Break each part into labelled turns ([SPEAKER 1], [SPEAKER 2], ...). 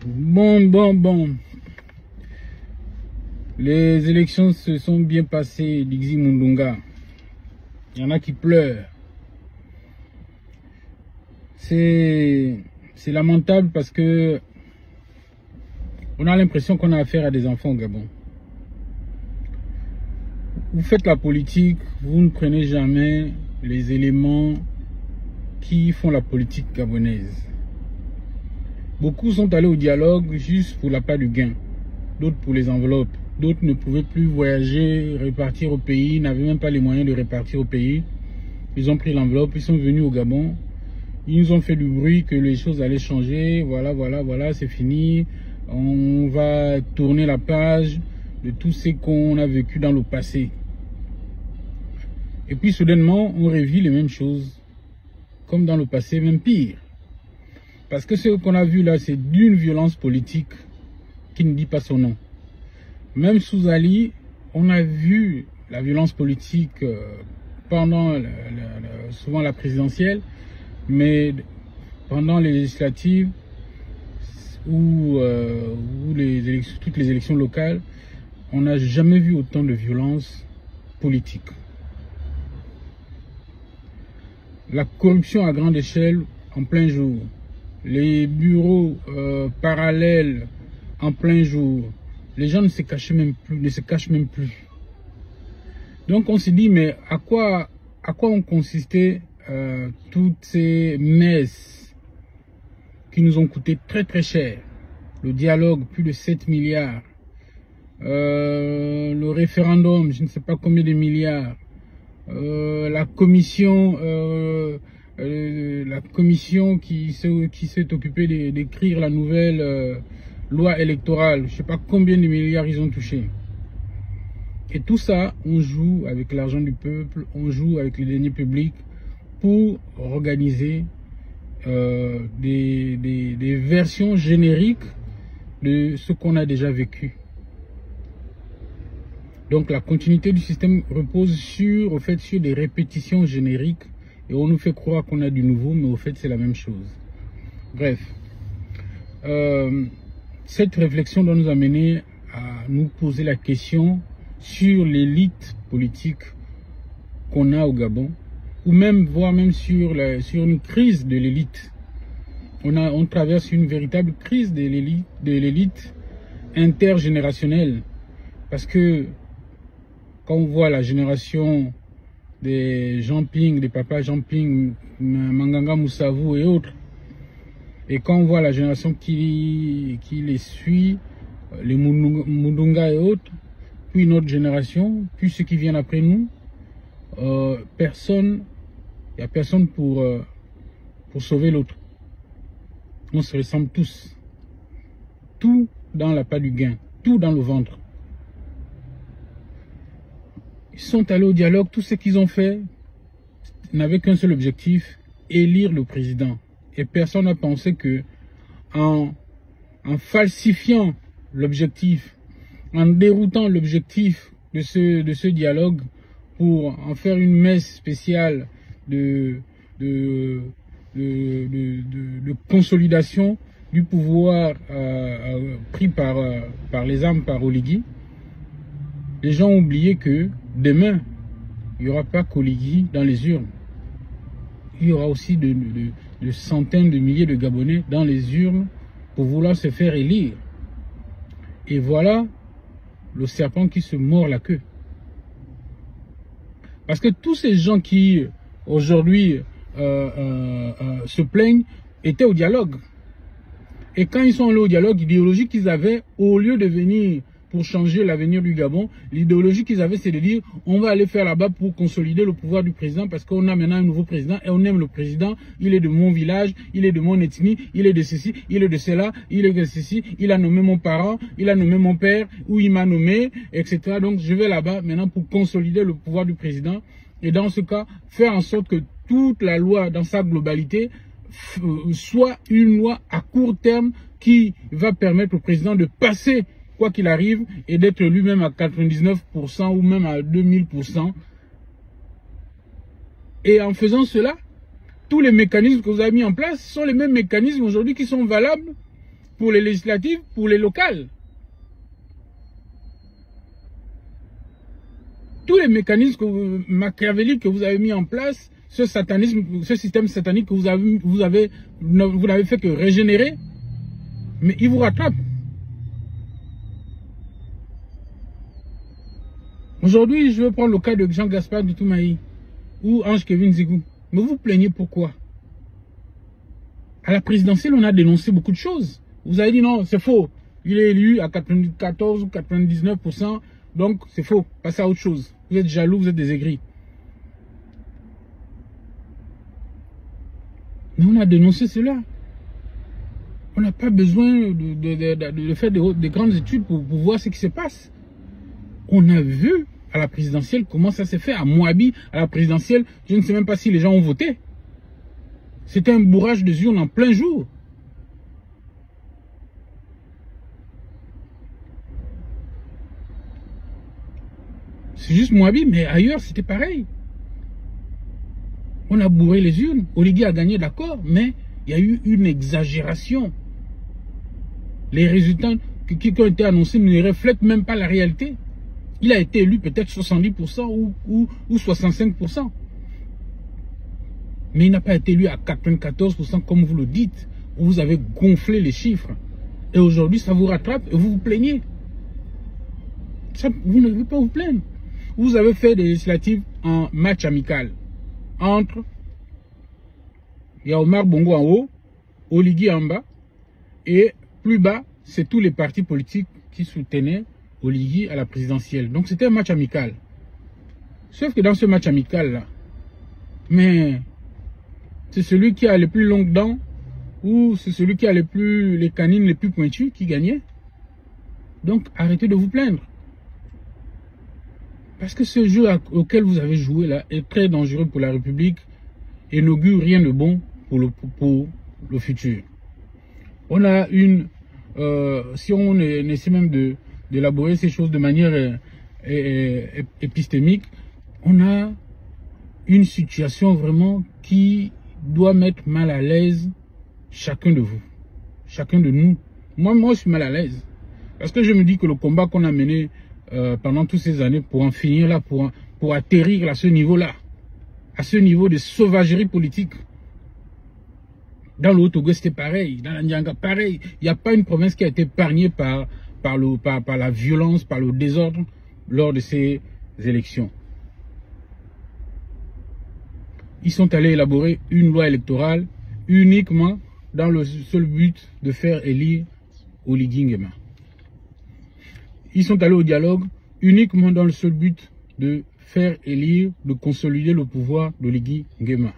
[SPEAKER 1] Bon. Les élections se sont bien passées, Dixi Mundunga. Il y en a qui pleurent. C'est lamentable parce que on a l'impression qu'on a affaire à des enfants au Gabon. Vous faites la politique, vous ne prenez jamais les éléments qui font la politique gabonaise. Beaucoup sont allés au dialogue juste pour l'appât du gain, d'autres pour les enveloppes, d'autres ne pouvaient plus voyager, repartir au pays, n'avaient même pas les moyens de repartir au pays. Ils ont pris l'enveloppe, ils sont venus au Gabon, ils nous ont fait du bruit que les choses allaient changer, voilà, c'est fini, on va tourner la page de tout ce qu'on a vécu dans le passé. Et puis soudainement, on revit les mêmes choses, comme dans le passé, même pire. Parce que ce qu'on a vu là, c'est d'une violence politique qui ne dit pas son nom. Même sous Ali, on a vu la violence politique pendant souvent la présidentielle, mais pendant les législatives ou toutes les élections locales, on n'a jamais vu autant de violence politique. La corruption à grande échelle en plein jour, les bureaux parallèles en plein jour, les gens ne se cachent même plus, Donc on se dit, mais à quoi ont consisté toutes ces messes qui nous ont coûté très cher? Le dialogue, plus de 7 milliards. Le référendum, je ne sais pas combien de milliards. La commission qui s'est occupée d'écrire la nouvelle loi électorale, je ne sais pas combien de milliards ils ont touché. Et tout ça, on joue avec l'argent du peuple, on joue avec les deniers publics pour organiser des versions génériques de ce qu'on a déjà vécu. Donc la continuité du système repose sur des répétitions génériques et on nous fait croire qu'on a du nouveau, mais au fait c'est la même chose. Bref, cette réflexion doit nous amener à nous poser la question sur l'élite politique qu'on a au Gabon, ou même voire même sur une crise de l'élite. On traverse une véritable crise de l'élite intergénérationnelle, parce que quand on voit la génération des Jean Ping, des papas Jean Ping, Manganga Moussavou et autres, et quand on voit la génération qui les suit, les Mundunga et autres, puis notre génération, puis ceux qui viennent après nous, il n'y a personne pour sauver l'autre. On se ressemble tous. Tout dans l'appât du gain, tout dans le ventre. Ils sont allés au dialogue, tout ce qu'ils ont fait n'avait qu'un seul objectif, élire le président. Et personne n'a pensé que en falsifiant l'objectif, en déroutant l'objectif de ce dialogue pour en faire une messe spéciale de consolidation du pouvoir pris par les armes par Oligui, les gens ont oublié que demain, il n'y aura pas qu'Oligui dans les urnes. Il y aura aussi de centaines de milliers de Gabonais dans les urnes pour vouloir se faire élire. Et voilà le serpent qui se mord la queue. Parce que tous ces gens qui aujourd'hui se plaignent étaient au dialogue. Et quand ils sont allés au dialogue, l'idéologie qu'ils avaient, au lieu de venir pour changer l'avenir du Gabon, l'idéologie qu'ils avaient, c'est de dire on va aller faire là-bas pour consolider le pouvoir du président parce qu'on a maintenant un nouveau président et on aime le président, il est de mon village, il est de mon ethnie, il est de ceci, il est de cela, il est de ceci, il a nommé mon parent, il a nommé mon père, ou il m'a nommé, etc. Donc je vais là-bas maintenant pour consolider le pouvoir du président et dans ce cas, faire en sorte que toute la loi dans sa globalité soit une loi à court terme qui va permettre au président de passer quoi qu'il arrive, et d'être lui-même à 99% ou même à 2000%. Et en faisant cela, tous les mécanismes que vous avez mis en place sont les mêmes mécanismes aujourd'hui qui sont valables pour les législatives, pour les locales. Tous les mécanismes machiavéliques que vous avez mis en place, ce satanisme, ce système satanique que vous n'avez fait que régénérer, mais il vous rattrape. Aujourd'hui, je vais prendre le cas de Jean-Gaspard Doutoumai ou Ange-Kevin Zigou. Mais vous vous plaignez pourquoi? À la présidentielle, on a dénoncé beaucoup de choses. Vous avez dit non, c'est faux. Il est élu à 94 ou 99%, donc c'est faux. Passez à autre chose. Vous êtes jaloux, vous êtes des aigris. Mais on a dénoncé cela. On n'a pas besoin de faire des grandes études pour voir ce qui se passe. On a vu à la présidentielle comment ça s'est fait. À Moabi, à la présidentielle, je ne sais même pas si les gens ont voté. C'était un bourrage de urnes en plein jour. C'est juste Moabi, mais ailleurs c'était pareil. On a bourré les urnes. Oligui a gagné, d'accord, mais il y a eu une exagération. Les résultats qui ont été annoncés ne reflètent même pas la réalité. Il a été élu peut-être 70% ou 65%. Mais il n'a pas été élu à 94% comme vous le dites. Vous avez gonflé les chiffres. Et aujourd'hui, ça vous rattrape et vous vous plaignez. Ça, vous ne devez pas vous plaindre. Vous avez fait des législatives en match amical. Entre, il y a Omar Bongo en haut, Oligui en bas. Et plus bas, c'est tous les partis politiques qui soutenaient Oligui à la présidentielle. Donc c'était un match amical. Sauf que dans ce match amical-là, mais c'est celui qui a les plus longues dents ou c'est celui qui a les canines les plus pointues qui gagnait. Donc arrêtez de vous plaindre. Parce que ce jeu auquel vous avez joué là est très dangereux pour la République et n'augure rien de bon pour le futur. On a une... si on essaie même d'élaborer ces choses de manière épistémique, on a une situation vraiment qui doit mettre mal à l'aise chacun de vous, chacun de nous. Moi, je suis mal à l'aise. Parce que je me dis que le combat qu'on a mené pendant toutes ces années pour en finir là, pour atterrir à ce niveau-là, à ce niveau de sauvagerie politique. Dans le Haut-Togo, c'était pareil. Dans la Nyanga, pareil. Il n'y a pas une province qui a été épargnée par la violence, par le désordre lors de ces élections. Ils sont allés élaborer une loi électorale uniquement dans le seul but de faire élire Oligui Nguema. Ils sont allés au dialogue uniquement dans le seul but de faire élire, de consolider le pouvoir d'Oligui Nguema.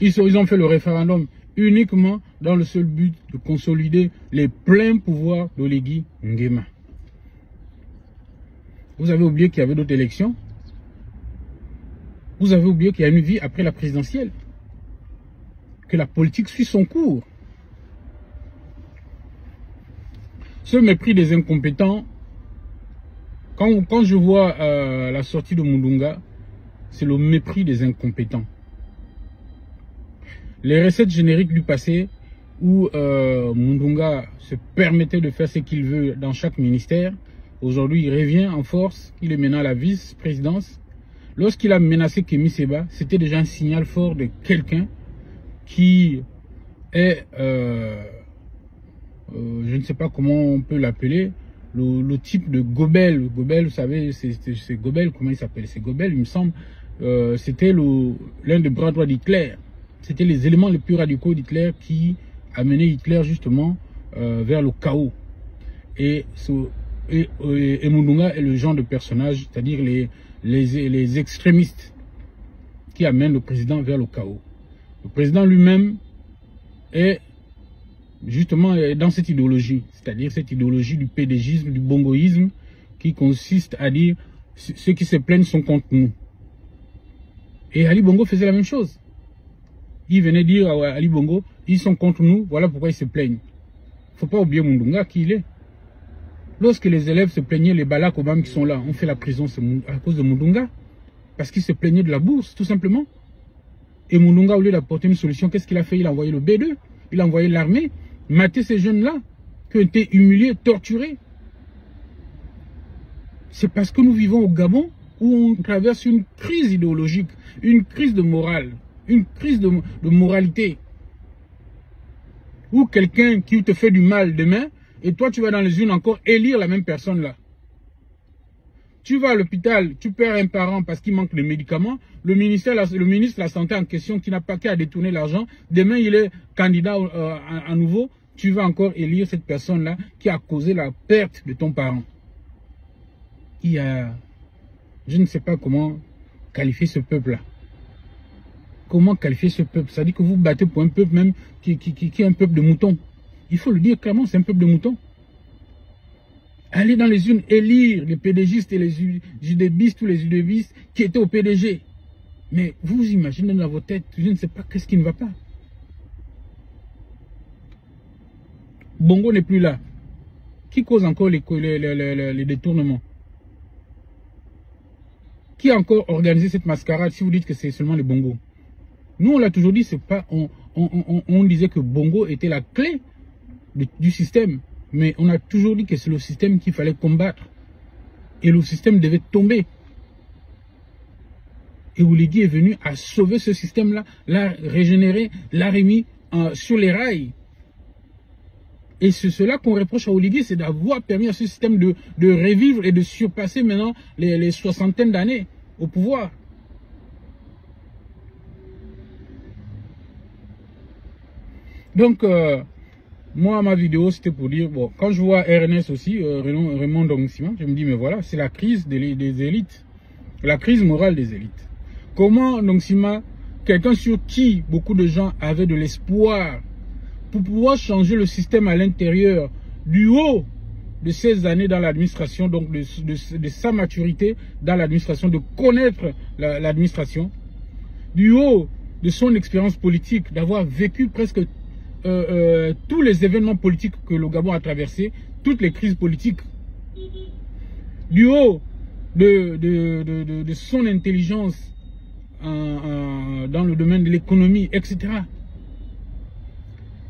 [SPEAKER 1] Ils ont fait le référendum uniquement dans le seul but de consolider les pleins pouvoirs d'Oligui Nguema. Vous avez oublié qu'il y avait d'autres élections? Vous avez oublié qu'il y a une vie après la présidentielle? Que la politique suit son cours? Ce mépris des incompétents, quand je vois la sortie de Mundunga, c'est le mépris des incompétents. Les recettes génériques du passé, où Mundunga se permettait de faire ce qu'il veut dans chaque ministère, aujourd'hui il revient en force, il est maintenant à la vice-présidence. Lorsqu'il a menacé Kémy Séba, c'était déjà un signal fort de quelqu'un qui est, je ne sais pas comment on peut l'appeler, le type de Gobel. Gobel, vous savez, c'est Gobel, comment il s'appelle? C'est Gobel, il me semble. C'était l'un des bras droits d'Hitler. C'était les éléments les plus radicaux d'Hitler qui amenaient Hitler justement vers le chaos. Et Mundunga est le genre de personnage, c'est-à-dire les extrémistes qui amènent le président vers le chaos. Le président lui-même est justement dans cette idéologie, c'est-à-dire cette idéologie du pédégisme, du bongoïsme, qui consiste à dire ceux qui se plaignent sont contre nous. Et Ali Bongo faisait la même chose. Il venait dire à Ali Bongo, ils sont contre nous, voilà pourquoi ils se plaignent. Il ne faut pas oublier Mundunga qui il est. Lorsque les élèves se plaignaient, les Balak Obama qui sont là, on fait la prison à cause de Mundunga. Parce qu'ils se plaignaient de la bourse, tout simplement. Et Mundunga, au lieu d'apporter une solution, qu'est-ce qu'il a fait? Il a envoyé le B2. il a envoyé l'armée mater ces jeunes-là qui ont été humiliés, torturés. C'est parce que nous vivons au Gabon où on traverse une crise idéologique, une crise de morale, une crise de moralité. Ou quelqu'un qui te fait du mal demain, et toi tu vas dans les urnes encore élire la même personne-là. Tu vas à l'hôpital, tu perds un parent parce qu'il manque de médicaments, le ministre de la Santé en question qui n'a pas qu'à détourner l'argent, demain il est candidat à nouveau, tu vas encore élire cette personne-là qui a causé la perte de ton parent. Il y a... Je ne sais pas comment qualifier ce peuple-là. Comment qualifier ce peuple? Ça dit que vous battez pour un peuple même qui est un peuple de moutons. Il faut le dire clairement, c'est un peuple de moutons. Allez dans les urnes élire les PDGistes et les UDBistes ou les UDBistes qui étaient au PDG. Mais vous imaginez dans vos têtes, je ne sais pas qu'est-ce qui ne va pas. Bongo n'est plus là. Qui cause encore les détournements? Qui a encore organisé cette mascarade si vous dites que c'est seulement les Bongo? Nous, on l'a toujours dit, c'est pas, on disait que Bongo était la clé du système. Mais on a toujours dit que c'est le système qu'il fallait combattre. Et le système devait tomber. Et Oligui est venu à sauver ce système-là, l'a régénéré, l'a remis sur les rails. Et c'est cela qu'on reproche à Oligui, c'est d'avoir permis à ce système de revivre et de surpasser maintenant les soixantaines d'années au pouvoir. Donc, moi, ma vidéo, c'était pour dire, bon, quand je vois RNS aussi, Raymond Ndongsima, je me dis, mais voilà, c'est la crise des élites. La crise morale des élites. Comment Ndongsima, quelqu'un sur qui beaucoup de gens avaient de l'espoir, pour pouvoir changer le système à l'intérieur, du haut de ses années dans l'administration, donc de sa maturité dans l'administration, de connaître l'administration, du haut de son expérience politique, d'avoir vécu presque tous les événements politiques que le Gabon a traversés, toutes les crises politiques, du haut de son intelligence dans le domaine de l'économie, etc.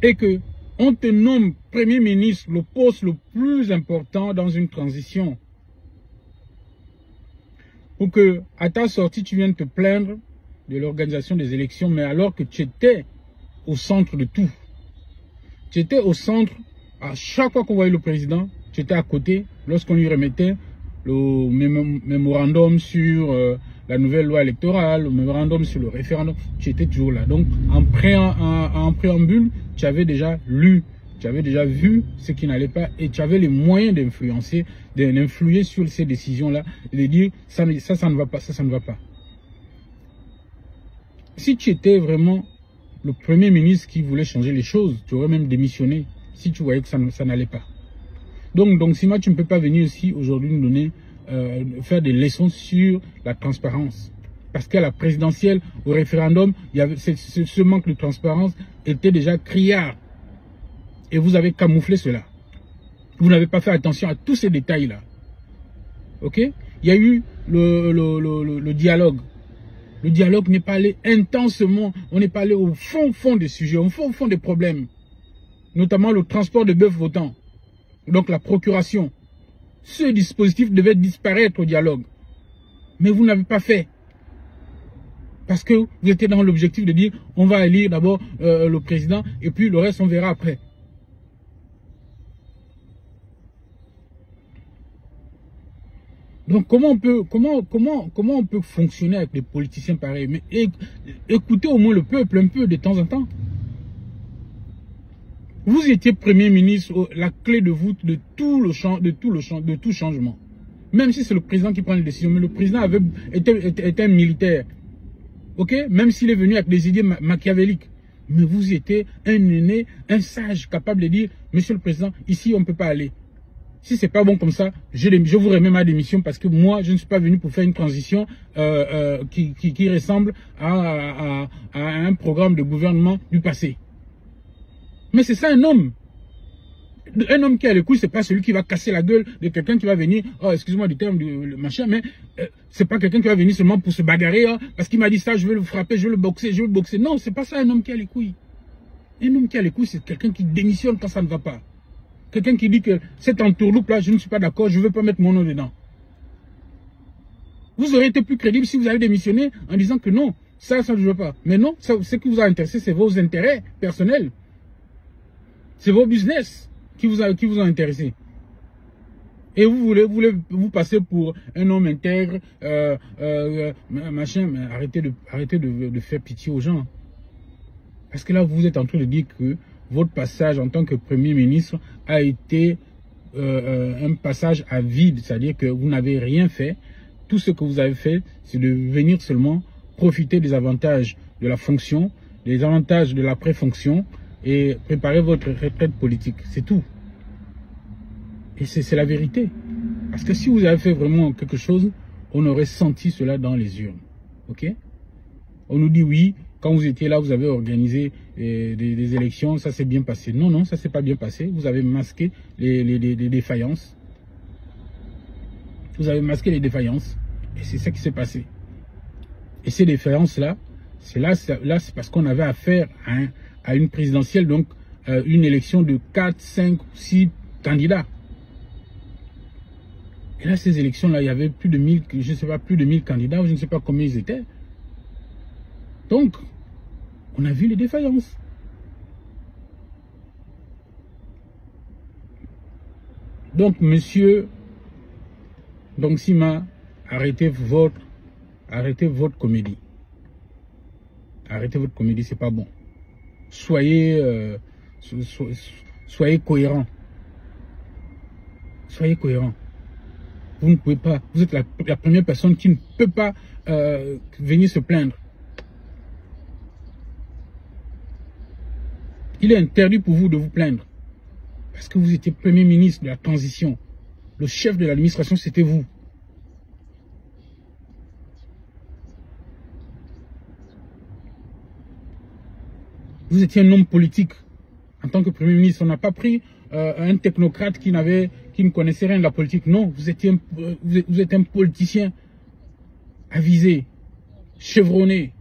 [SPEAKER 1] Et que on te nomme Premier ministre, le poste le plus important dans une transition. Pour que, à ta sortie, tu viennes te plaindre de l'organisation des élections, mais alors que tu étais au centre de tout. Tu étais au centre, à chaque fois qu'on voyait le président, tu étais à côté, lorsqu'on lui remettait le mémorandum sur la nouvelle loi électorale, le mémorandum sur le référendum, tu étais toujours là. Donc, en préambule, tu avais déjà lu, tu avais déjà vu ce qui n'allait pas et tu avais les moyens d'influencer, d'influer sur ces décisions-là et de dire ça ne va pas, ça ne va pas. Si tu étais vraiment le Premier ministre qui voulait changer les choses, tu aurais même démissionné si tu voyais que ça n'allait pas. Donc Sima, tu ne peux pas venir ici aujourd'hui nous donner, faire des leçons sur la transparence. Parce qu'à la présidentielle, au référendum, il y avait ce manque de transparence était déjà criard. Et vous avez camouflé cela. Vous n'avez pas fait attention à tous ces détails-là. Ok? Il y a eu le dialogue. Le dialogue n'est pas allé intensément, on n'est pas allé au fond des sujets, au fond des problèmes. Notamment le transport de bœufs votants. Donc la procuration. Ce dispositif devait disparaître au dialogue. Mais vous n'avez pas fait. Parce que vous étiez dans l'objectif de dire, on va élire d'abord le président et puis le reste on verra après. Donc comment on peut fonctionner avec des politiciens pareils? Mais écoutez au moins le peuple un peu de temps en temps. Vous étiez Premier ministre, la clé de voûte de tout changement. Même si c'est le président qui prend les décisions, mais le président était un militaire. Ok? Même s'il est venu avec des idées machiavéliques. Mais vous étiez un aîné, un sage, capable de dire, Monsieur le Président, ici on ne peut pas aller. Si c'est pas bon comme ça, je vous remets ma démission parce que moi, je ne suis pas venu pour faire une transition qui ressemble à un programme de gouvernement du passé. Mais c'est ça un homme. Un homme qui a les couilles, c'est pas celui qui va casser la gueule de quelqu'un qui va venir, oh excuse-moi du terme du machin, mais c'est pas quelqu'un qui va venir seulement pour se bagarrer, hein, parce qu'il m'a dit ça, je vais le frapper, je vais le boxer, je vais le boxer. Non, c'est pas ça un homme qui a les couilles. Un homme qui a les couilles, c'est quelqu'un qui démissionne quand ça ne va pas. Quelqu'un qui dit que cette entourloupe-là, je ne suis pas d'accord, je ne veux pas mettre mon nom dedans. Vous aurez été plus crédible si vous avez démissionné en disant que non, ça je ne veux pas. Mais non, ce qui vous a intéressé, c'est vos intérêts personnels. C'est vos business qui vous ont intéressé. Et vous voulez vous passer pour un homme intègre, machin, mais arrêtez de faire pitié aux gens. Parce que là, vous êtes en train de dire que votre passage en tant que Premier ministre a été un passage à vide, c'est-à-dire que vous n'avez rien fait. Tout ce que vous avez fait, c'est de venir seulement profiter des avantages de la fonction, des avantages de la pré-fonction et préparer votre retraite politique. C'est tout. Et c'est la vérité. Parce que si vous avez fait vraiment quelque chose, on aurait senti cela dans les urnes. Ok? On nous dit oui, quand vous étiez là, vous avez organisé des élections, ça s'est bien passé. Non, non, ça s'est pas bien passé. Vous avez masqué les défaillances. Vous avez masqué les défaillances. Et c'est ça qui s'est passé. Et ces défaillances-là, c'est parce qu'on avait affaire à une présidentielle, donc une élection de 4, 5, 6 candidats. Et là, ces élections-là, il y avait plus de 1000, je ne sais pas, plus de 1000 candidats, je ne sais pas combien ils étaient. Donc, on a vu les défaillances. Donc, monsieur Sima, arrêtez votre comédie. Arrêtez votre comédie, c'est pas bon. Soyez cohérent. Soyez cohérent. Vous ne pouvez pas, vous êtes la première personne qui ne peut pas venir se plaindre. Il est interdit pour vous de vous plaindre. Parce que vous étiez Premier ministre de la transition. Le chef de l'administration, c'était vous. Vous étiez un homme politique. En tant que Premier ministre, on n'a pas pris un technocrate qui ne connaissait rien de la politique. Non, vous êtes un politicien avisé, chevronné.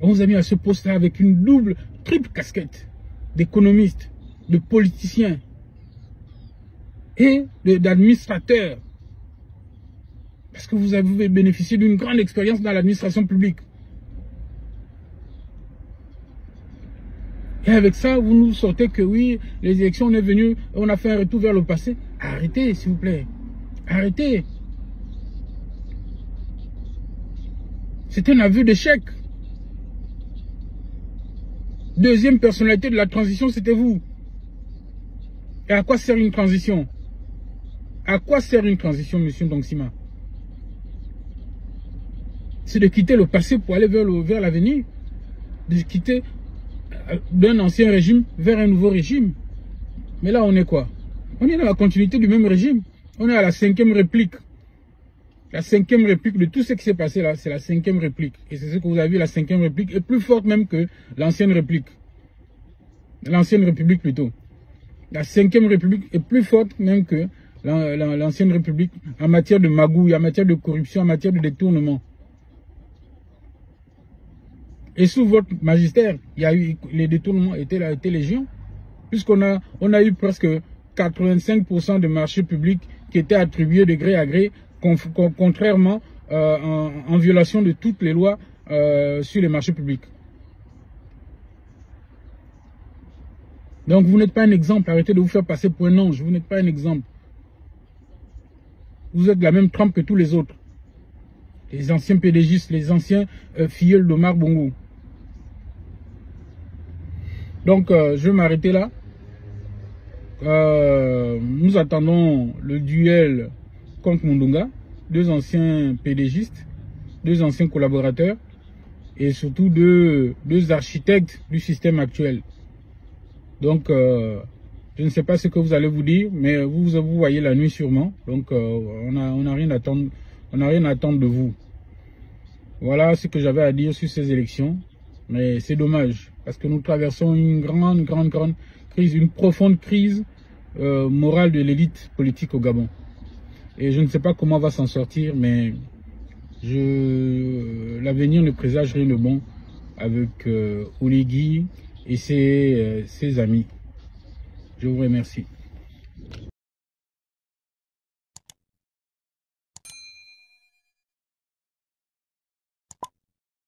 [SPEAKER 1] On vous a mis à ce poste-là avec une triple casquette d'économiste, de politicien et d'administrateur. Parce que vous avez bénéficié d'une grande expérience dans l'administration publique. Et avec ça, vous nous sortez que oui, les élections, on est venu, on a fait un retour vers le passé. Arrêtez, s'il vous plaît. Arrêtez. C'est un aveu d'échec. Deuxième personnalité de la transition, c'était vous. Et à quoi sert une transition? À quoi sert une transition, monsieur Sima? C'est de quitter le passé pour aller vers l'avenir. De quitter d'un ancien régime vers un nouveau régime. Mais là, on est quoi? On est dans la continuité du même régime. On est à la 5e réplique. La 5e réplique de tout ce qui s'est passé là, c'est la 5e réplique. Et c'est ce que vous avez vu, la 5e réplique est plus forte même que l'ancienne réplique. L'ancienne république plutôt. La 5e république est plus forte même que l'ancienne république en matière de magouille, en matière de corruption, en matière de détournement. Et sous votre magistère, il y a eu, les détournements étaient légion. Puisqu'on a eu presque 85% de marchés publics qui étaient attribués de gré à gré, contrairement en violation de toutes les lois sur les marchés publics. Donc vous n'êtes pas un exemple, arrêtez de vous faire passer pour un ange, vous n'êtes pas un exemple. Vous êtes de la même trempe que tous les autres. Les anciens PDGistes, les anciens filleuls d'Omar Bongo. Donc je vais m'arrêter là. Nous attendons le duel contre Mundunga, deux anciens PDGistes, deux anciens collaborateurs et surtout deux architectes du système actuel. Donc, je ne sais pas ce que vous allez vous dire, mais vous voyez la nuit sûrement. Donc, on n'a rien à attendre, de vous. Voilà ce que j'avais à dire sur ces élections. Mais c'est dommage, parce que nous traversons une grande crise, une profonde crise morale de l'élite politique au Gabon. Et je ne sais pas comment on va s'en sortir, mais l'avenir ne présage rien de bon avec Oligui et ses amis. Je vous remercie.